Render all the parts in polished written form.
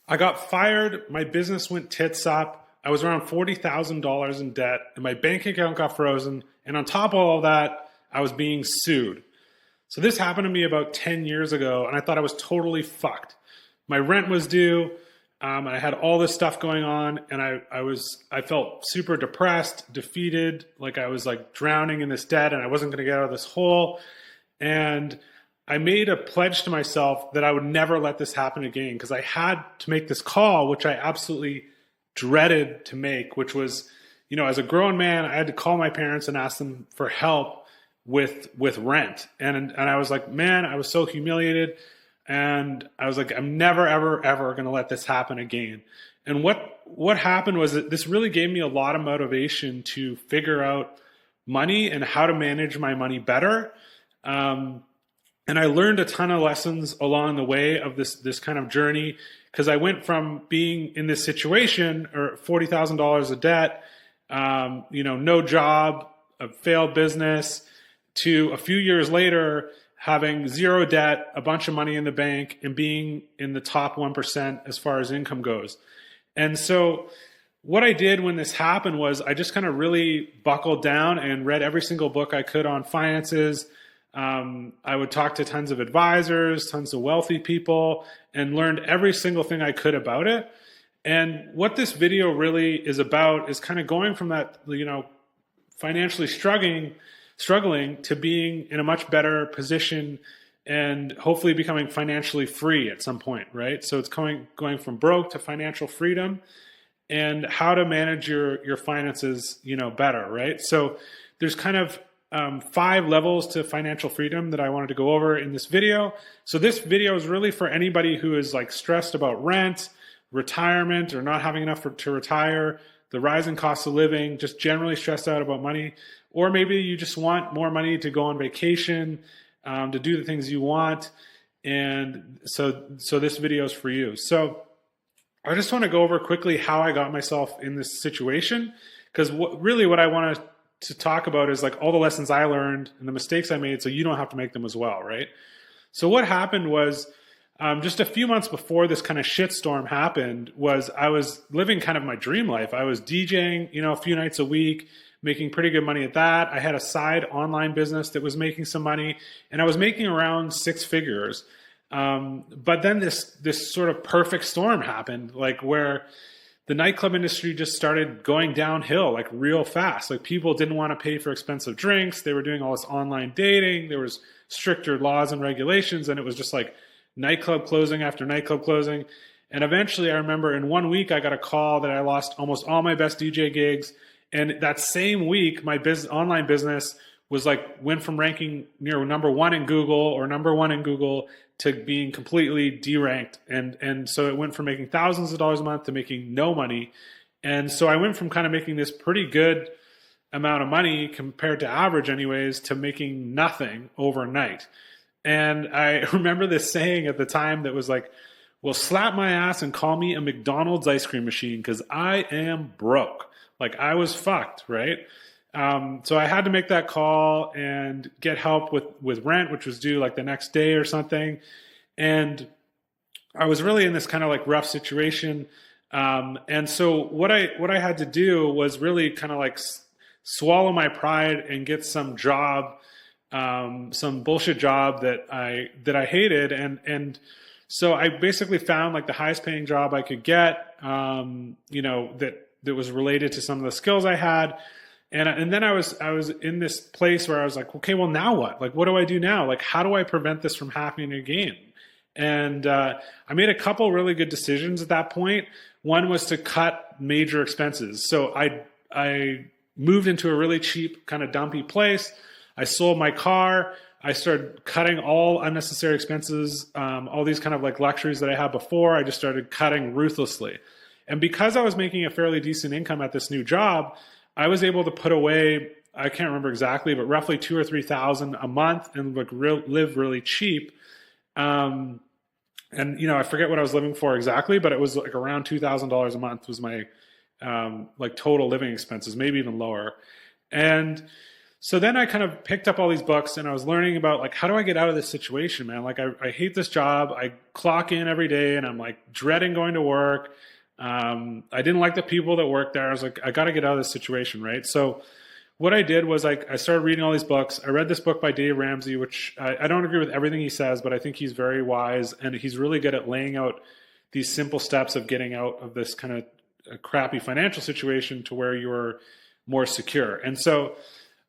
I got fired. My business went tits up. I was around $40,000 in debt, and my bank account got frozen. And on top of all that, I was being sued. So this happened to me about 10 years ago, and I thought I was totally fucked. My rent was due. I had all this stuff going on, and I felt super depressed, defeated, like I was like drowning in this debt, and I wasn't going to get out of this hole. And I made a pledge to myself that I would never let this happen again, because I had to make this call, which I absolutely dreaded to make, which was, as a grown man, I had to call my parents and ask them for help with rent. And I was like, man, I was so humiliated. And I was like, I'm never, ever, ever going to let this happen again. And what happened was that this really gave me a lot of motivation to figure out money and how to manage my money better. And I learned a ton of lessons along the way of this kind of journey, because I went from being in this situation, or $40,000 of debt, no job, a failed business, to a few years later having zero debt, a bunch of money in the bank, and being in the top 1% as far as income goes. And so what I did when this happened was I just kind of really buckled down and read every single book I could on finances. I would talk to tons of advisors, tons of wealthy people, and learned every single thing I could about it. And what this video really is about is kind of going from that, financially struggling to being in a much better position and hopefully becoming financially free at some point, right? So it's going from broke to financial freedom, and how to manage your finances, better, right? So there's kind of 5 levels to financial freedom that I wanted to go over in this video. So this video is really for anybody who is like stressed about rent, retirement, or not having enough to retire, the rising cost of living, just generally stressed out about money. Or maybe you just want more money to go on vacation, to do the things you want. And so this video is for you. So I just want to go over quickly how I got myself in this situation, because what I want to talk about is like all the lessons I learned and the mistakes I made, so you don't have to make them as well, right? So what happened was, just a few months before this kind of shitstorm happened, was I was living kind of my dream life. I was DJing, a few nights a week, making pretty good money at that. I had a side online business that was making some money, and I was making around 6 figures. But then this sort of perfect storm happened, like where the nightclub industry just started going downhill like real fast. Like people didn't want to pay for expensive drinks. They were doing all this online dating. There was stricter laws and regulations, and it was just like nightclub closing after nightclub closing. And eventually I remember in 1 week I got a call that I lost almost all my best DJ gigs. And that same week, my online business was went from ranking near number 1 in Google to being completely deranked. And so it went from making thousands of dollars a month to making no money. And so I went from kind of making this pretty good amount of money compared to average anyways, to making nothing overnight. And I remember this saying at the time that was like, well, slap my ass and call me a McDonald's ice cream machine, because I am broke. Like I was fucked, right? So I had to make that call and get help with rent, which was due like the next day or something. And I was really in this kind of like rough situation. And so what I had to do was really kind of like swallow my pride and get some job, some bullshit job that I hated. And so I basically found like the highest paying job I could get, that was related to some of the skills I had. And then I was in this place where I was like, okay, well now what? Like, what do I do now? Like, how do I prevent this from happening again? And I made a couple really good decisions at that point. One was to cut major expenses. So I moved into a really cheap kind of dumpy place. I sold my car. I started cutting all unnecessary expenses, all these kind of like luxuries that I had before. I just started cutting ruthlessly. And because I was making a fairly decent income at this new job, I was able to put away, I can't remember exactly, but roughly $2,000 or $3,000 a month and like live really cheap. And I forget what I was living for exactly, but it was like around $2,000 a month was my like total living expenses, maybe even lower. And So then I kind of picked up all these books and I was learning about like, how do I get out of this situation, man? Like I hate this job. I clock in every day and I'm like dreading going to work. I didn't like the people that worked there. I was like, I got to get out of this situation, right? So what I did was I started reading all these books. I read this book by Dave Ramsey, which I don't agree with everything he says, but I think he's very wise and he's really good at laying out these simple steps of getting out of this kind of a crappy financial situation to where you're more secure. And so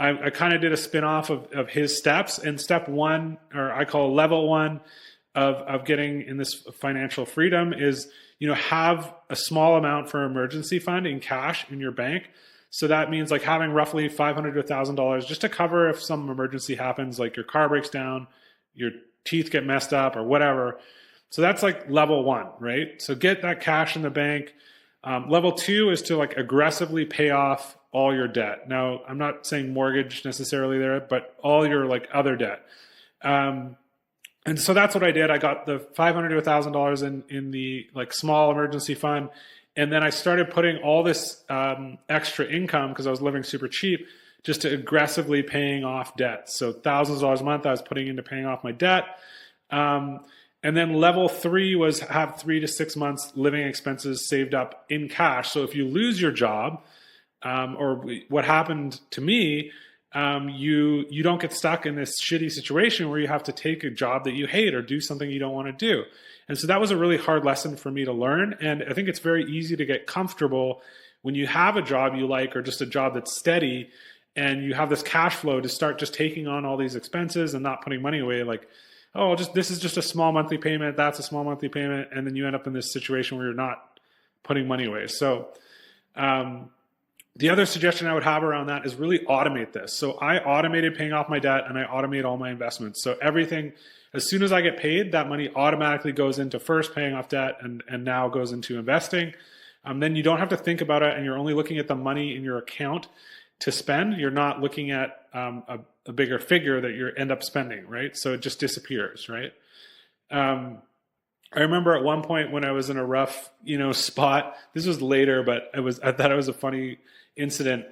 I kind of did a spin-off of his steps. And step one, or I call level one of getting in this financial freedom is, have a small amount for emergency fund in cash in your bank. So that means like having roughly $500 to $1,000 just to cover if some emergency happens, like your car breaks down, your teeth get messed up or whatever. So that's like level one, right? So get that cash in the bank. Level two is to like aggressively pay off all your debt. Now, I'm not saying mortgage necessarily there, but all your like other debt. And so that's what I did. I got the $500 to $1,000 in the like small emergency fund. And then I started putting all this extra income because I was living super cheap just to aggressively paying off debt. So thousands of dollars a month I was putting into paying off my debt. And then level three was have 3 to 6 months living expenses saved up in cash. So if you lose your job, or what happened to me, you don't get stuck in this shitty situation where you have to take a job that you hate or do something you don't want to do. And so that was a really hard lesson for me to learn. And I think it's very easy to get comfortable when you have a job you like or just a job that's steady and you have this cash flow to start just taking on all these expenses and not putting money away. Like, oh, this is just a small monthly payment. That's a small monthly payment. And then you end up in this situation where you're not putting money away. So, the other suggestion I would have around that is really automate this. So I automated paying off my debt and I automate all my investments. So everything, as soon as I get paid, that money automatically goes into first paying off debt and now goes into investing. Then you don't have to think about it and you're only looking at the money in your account to spend. You're not looking at a bigger figure that you end up spending, right? So it just disappears, right? I remember at one point when I was in a rough, spot, this was later, but I thought it was a funny incident,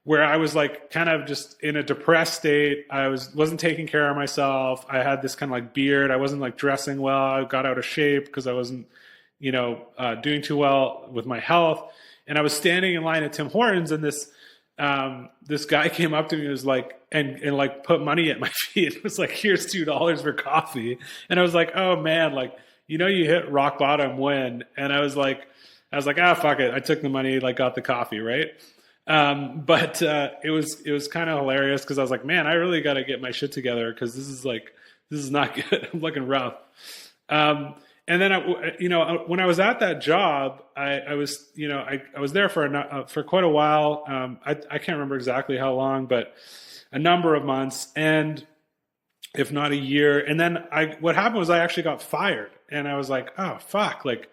where I was like kind of just in a depressed state. I wasn't taking care of myself. I had this kind of like beard. I wasn't like dressing well. I got out of shape because I wasn't, doing too well with my health. And I was standing in line at Tim Hortons and this guy came up to me and was like, and like put money at my feet. It was like, here's $2 for coffee. And I was like, oh man, like, you hit rock bottom when, and I was like, fuck it. I took the money, like got the coffee. Right. But it was kind of hilarious because I was like, man, I really got to get my shit together because this is not good. I'm looking rough. And then, when I was at that job, I was there for quite a while. I can't remember exactly how long, but a number of months, and if not a year. And then what happened was I actually got fired, and I was like, oh fuck, like,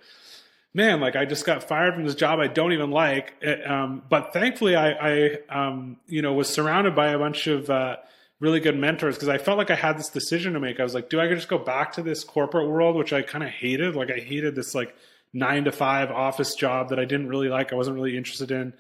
man, like I just got fired from this job I don't even like. But thankfully, I was surrounded by a bunch of really good mentors because I felt like I had this decision to make. I was like, do I just go back to this corporate world, which I kind of hated? Like I hated this like 9-to-5 office job that I didn't really like. I wasn't really interested in.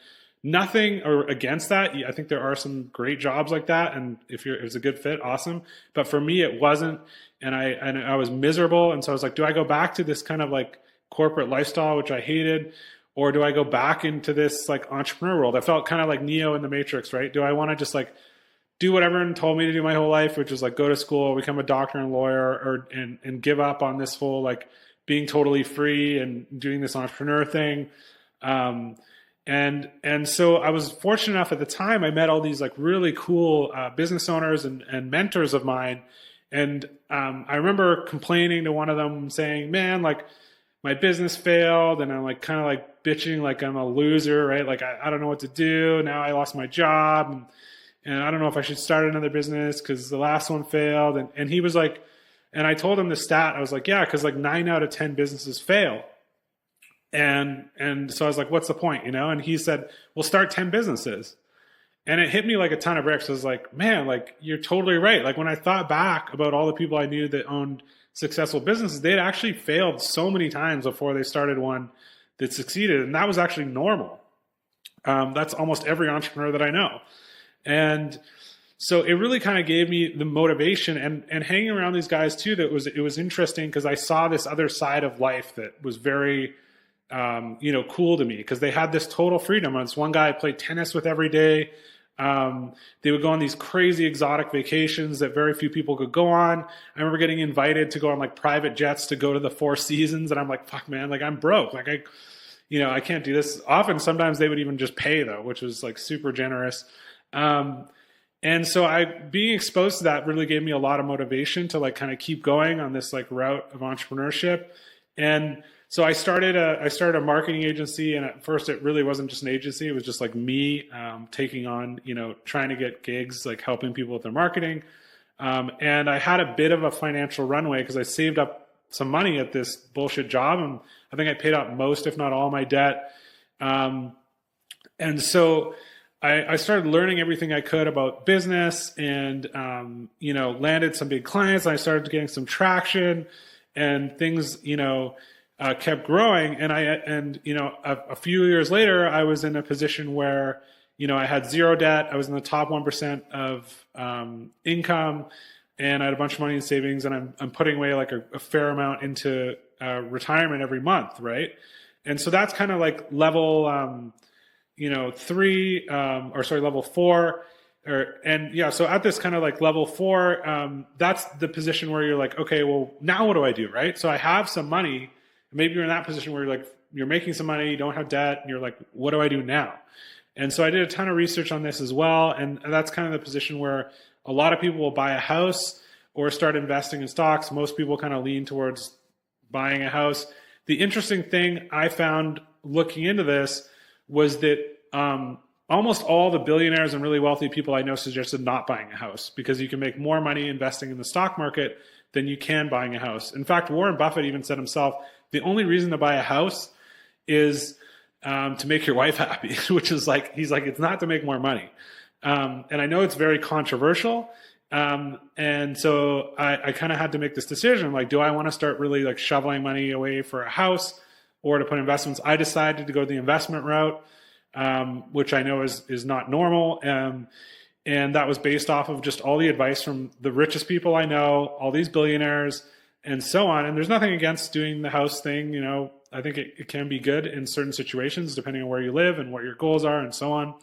Nothing or against that. I think there are some great jobs like that. And if it's a good fit, awesome. But for me, it wasn't. And I was miserable. And so I was like, do I go back to this kind of like corporate lifestyle, which I hated? Or do I go back into this like entrepreneur world? I felt kind of like Neo in the Matrix, right? Do I want to just like do what everyone told me to do my whole life, which is like go to school, become a doctor and lawyer, and give up on this whole like being totally free and doing this entrepreneur thing. And so I was fortunate enough at the time, I met all these like really cool business owners and mentors of mine. And I remember complaining to one of them saying, man, like my business failed. And I'm like kind of like bitching, like I'm a loser, right? Like I don't know what to do. Now I lost my job. And I don't know if I should start another business because the last one failed. And he was like, and I told him the stat. I was like, yeah, because like 9 out of 10 businesses fail. And so I was like, what's the point, And he said, well, start 10 businesses. And it hit me like a ton of bricks. I was like, man, like you're totally right. Like when I thought back about all the people I knew that owned successful businesses, they'd actually failed so many times before they started one that succeeded. And that was actually normal. That's almost every entrepreneur that I know. And so it really kind of gave me the motivation, and hanging around these guys too, it was interesting because I saw this other side of life that was very, cool to me, because they had this total freedom. This one guy I played tennis with every day. They would go on these crazy exotic vacations that very few people could go on. I remember getting invited to go on like private jets to go to the Four Seasons. And I'm like, fuck man, like I'm broke. Like I can't do this. Often, sometimes they would even just pay though, which was like super generous. And so being exposed to that really gave me a lot of motivation to like kind of keep going on this like route of entrepreneurship. And so I started a marketing agency, and at first it really wasn't just an agency. It was just like me taking on, trying to get gigs, like helping people with their marketing. And I had a bit of a financial runway because I saved up some money at this bullshit job, and I think I paid out most, if not all, my debt. And so I started learning everything I could about business, and landed some big clients. And I started getting some traction, and things kept growing. And a few years later, I was in a position where I had zero debt. I was in the top 1% of income, and I had a bunch of money in savings. And I'm putting away like a fair amount into retirement every month, right? And so that's kind of like level level 4. So at this kind of like level 4, that's the position where you're like, okay, well, now what do I do, right? So I have some money. Maybe you're in that position where you're making some money, you don't have debt, and you're like, what do I do now? And so I did a ton of research on this as well, and that's kind of the position where a lot of people will buy a house or start investing in stocks. Most people kind of lean towards buying a house. The interesting thing I found looking into this was that almost all the billionaires and really wealthy people I know suggested not buying a house, because you can make more money investing in the stock market than you can buying a house. In fact, Warren Buffett even said himself, the only reason to buy a house is to make your wife happy, which is like, he's like, it's not to make more money. And I know it's very controversial. And so I kind of had to make this decision. Like, do I want to start really like shoveling money away for a house or to put investments? I decided to go the investment route, which I know is not normal. And that was based off of just all the advice from the richest people I know, all these billionaires and so on. And there's nothing against doing the house thing. I think it can be good in certain situations, depending on where you live and what your goals are and so on.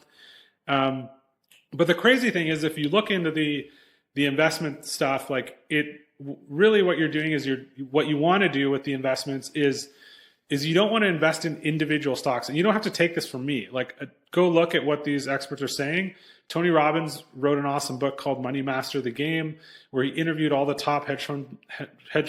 But the crazy thing is, if you look into the investment stuff, like it really, what you're doing is what you want to do with the investments is you don't want to invest in individual stocks. And you don't have to take this from me. Like, go look at what these experts are saying. Tony Robbins wrote an awesome book called Money Master the Game, where he interviewed all the top hedge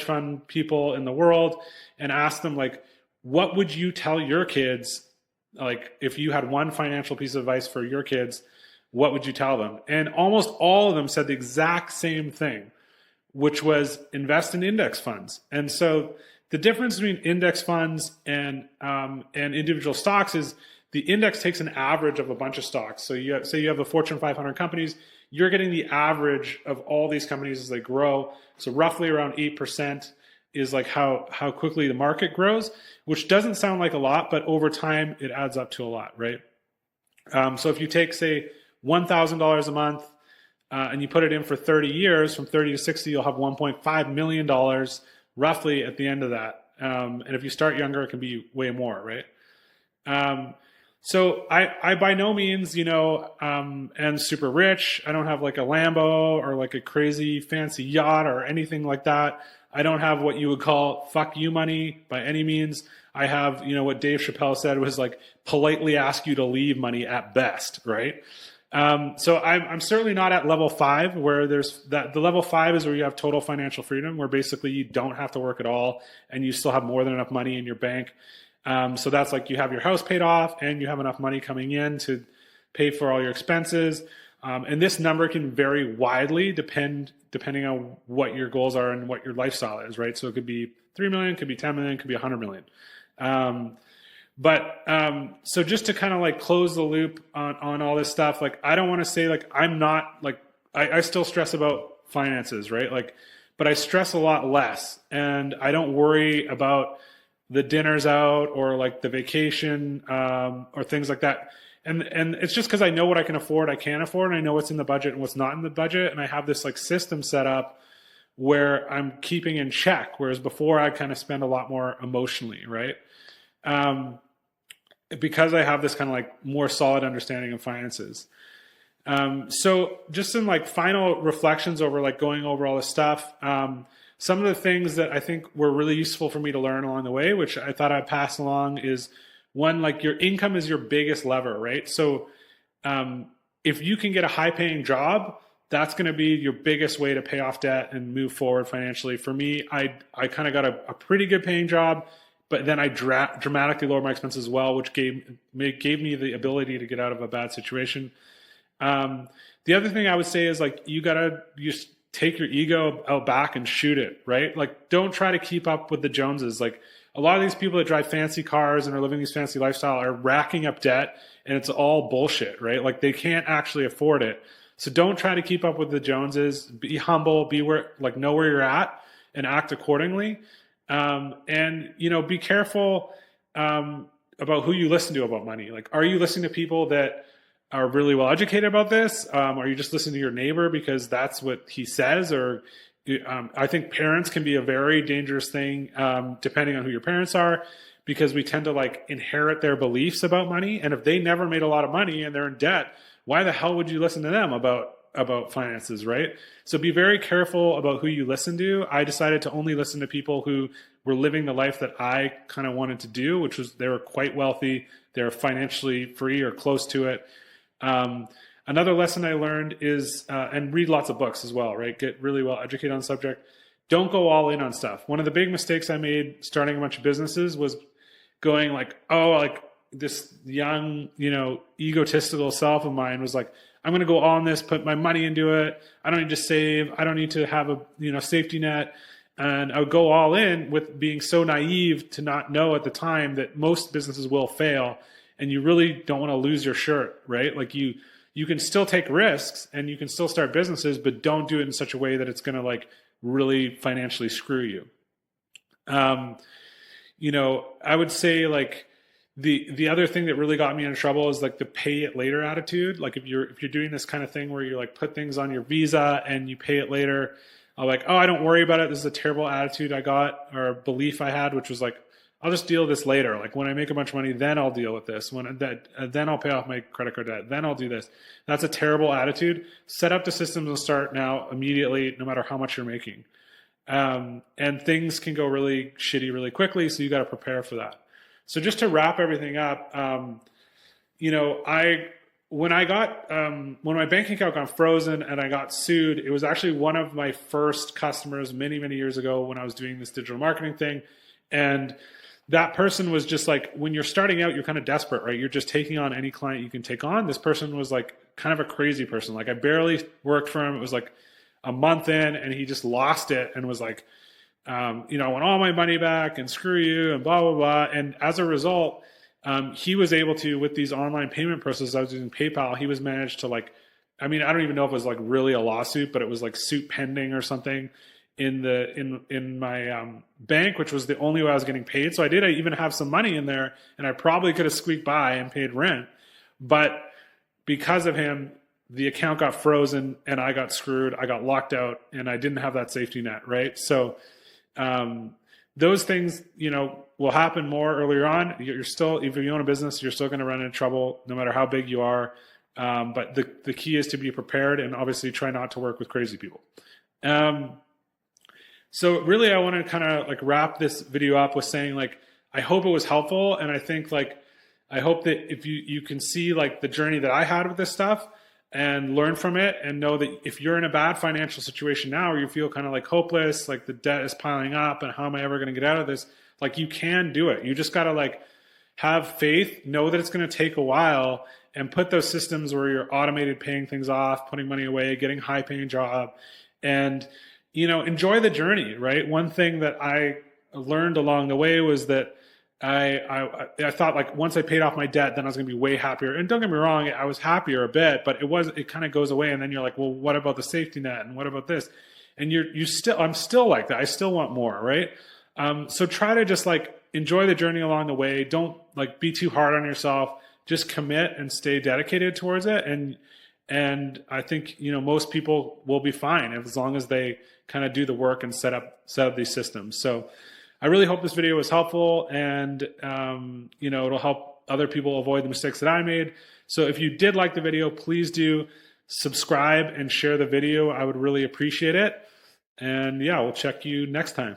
fund people in the world and asked them, like, what would you tell your kids? Like, if you had one financial piece of advice for your kids, what would you tell them? And almost all of them said the exact same thing, which was invest in index funds. And so the difference between index funds and individual stocks is the index takes an average of a bunch of stocks. So say you have the Fortune 500 companies, you're getting the average of all these companies as they grow. So roughly around 8% is like how quickly the market grows, which doesn't sound like a lot, but over time it adds up to a lot, right? So if you take, say, $1,000 a month and you put it in for 30 years, from 30 to 60, you'll have $1.5 million roughly at the end of that. And if you start younger, it can be way more, right? So I by no means, am super rich. I don't have like a Lambo or like a crazy fancy yacht or anything like that. I don't have what you would call fuck you money by any means. I have, what Dave Chappelle said was like politely ask you to leave money at best, right? So I'm certainly not at level 5, where there's that. The level 5 is where you have total financial freedom, where basically you don't have to work at all and you still have more than enough money in your bank. So that's like you have your house paid off and you have enough money coming in to pay for all your expenses. And this number can vary widely depending on what your goals are and what your lifestyle is, right? So it could be 3 million, could be 10 million, could be 100 million. So just to kind of like close the loop on all this stuff, like, I don't want to say like, I'm not like, I still stress about finances, right? Like, but I stress a lot less, and I don't worry about the dinners out or like the vacation, or things like that. And it's just because I know what I can afford, I can't afford, and I know what's in the budget and what's not in the budget. And I have this like system set up where I'm keeping in check. Whereas before I kind of spend a lot more emotionally, right? Because I have this kind of like more solid understanding of finances. So just some like final reflections over like going over all this stuff. Some of the things that I think were really useful for me to learn along the way, which I thought I'd pass along, is one, like your income is your biggest lever, right? So if you can get a high paying job, that's going to be your biggest way to pay off debt and move forward financially. For me, I kind of got a pretty good paying job, but then I dramatically lowered my expenses as well, which gave me the ability to get out of a bad situation. The other thing I would say is like, you gotta just take your ego out back and shoot it, right? Like, don't try to keep up with the Joneses. Like, a lot of these people that drive fancy cars and are living these fancy lifestyle are racking up debt, and it's all bullshit, right? Like, they can't actually afford it. So don't try to keep up with the Joneses. Be humble, know where you're at and act accordingly. And, be careful, about who you listen to about money. Like, are you listening to people that are really well educated about this? Are you just listening to your neighbor because that's what he says? Or I think parents can be a very dangerous thing, depending on who your parents are, because we tend to like inherit their beliefs about money. And if they never made a lot of money and they're in debt, why the hell would you listen to them about finances, right? So be very careful about who you listen to. I decided to only listen to people who were living the life that I kind of wanted to do, which was they were quite wealthy, they're financially free or close to it. Another lesson I learned is, and read lots of books as well, right? Get really well educated on the subject. Don't go all in on stuff. One of the big mistakes I made starting a bunch of businesses was going like, this young, egotistical self of mine was like, I'm going to go all on this, put my money into it. I don't need to save. I don't need to have a, safety net. And I would go all in with being so naive to not know at the time that most businesses will fail. And you really don't want to lose your shirt, right? Like you can still take risks and you can still start businesses, but don't do it in such a way that it's going to like really financially screw you. I would say like the other thing that really got me in trouble is like the pay it later attitude. Like if you're doing this kind of thing where you like put things on your Visa and you pay it later, like, I don't worry about it. This is a terrible attitude I got, or belief I had, which was like, I'll just deal with this later. Like when I make a bunch of money, then I'll deal with this. Then I'll pay off my credit card debt. Then I'll do this. That's a terrible attitude. Set up the systems and start now immediately, no matter how much you're making. And things can go really shitty really quickly. So you got to prepare for that. So just to wrap everything up, when my bank account got frozen and I got sued, it was actually one of my first customers many, many years ago when I was doing this digital marketing thing. And that person was just like, when you're starting out, you're kind of desperate, right? You're just taking on any client you can take on. This person was like kind of a crazy person. Like I barely worked for him. It was like a month in and he just lost it and was like, I want all my money back and screw you and blah, blah, blah. And as a result, he was able to, with these online payment processes, I was using PayPal, he was managed to like, I don't even know if it was like really a lawsuit, but it was like suit pending or something in my bank, which was the only way I was getting paid. So I even have some money in there and I probably could have squeaked by and paid rent. But because of him, the account got frozen and I got screwed. I got locked out and I didn't have that safety net, right? So those things, will happen more earlier on. You're still, if you own a business, you're still going to run into trouble no matter how big you are. But the key is to be prepared and obviously try not to work with crazy people. So really I want to kind of like wrap this video up with saying like, I hope it was helpful. And I think like, I hope that if you can see like the journey that I had with this stuff and learn from it and know that if you're in a bad financial situation now, or you feel kind of like hopeless, like the debt is piling up and how am I ever going to get out of this? Like you can do it. You just got to like have faith, know that it's going to take a while and put those systems where you're automated paying things off, putting money away, getting a high paying job and, enjoy the journey, right? One thing that I learned along the way was that I thought like once I paid off my debt, then I was going to be way happier. And don't get me wrong, I was happier a bit, but it kind of goes away. And then you're like, well, what about the safety net? And what about this? And I'm still like that. I still want more, right? So try to just like enjoy the journey along the way. Don't like be too hard on yourself. just commit and stay dedicated towards it. And I think, most people will be fine as long as they kind of do the work and set up these systems. So I really hope this video was helpful, and it'll help other people avoid the mistakes that I made. So if you did like the video, please do subscribe and share the video. I would really appreciate it. And yeah, we'll check you next time.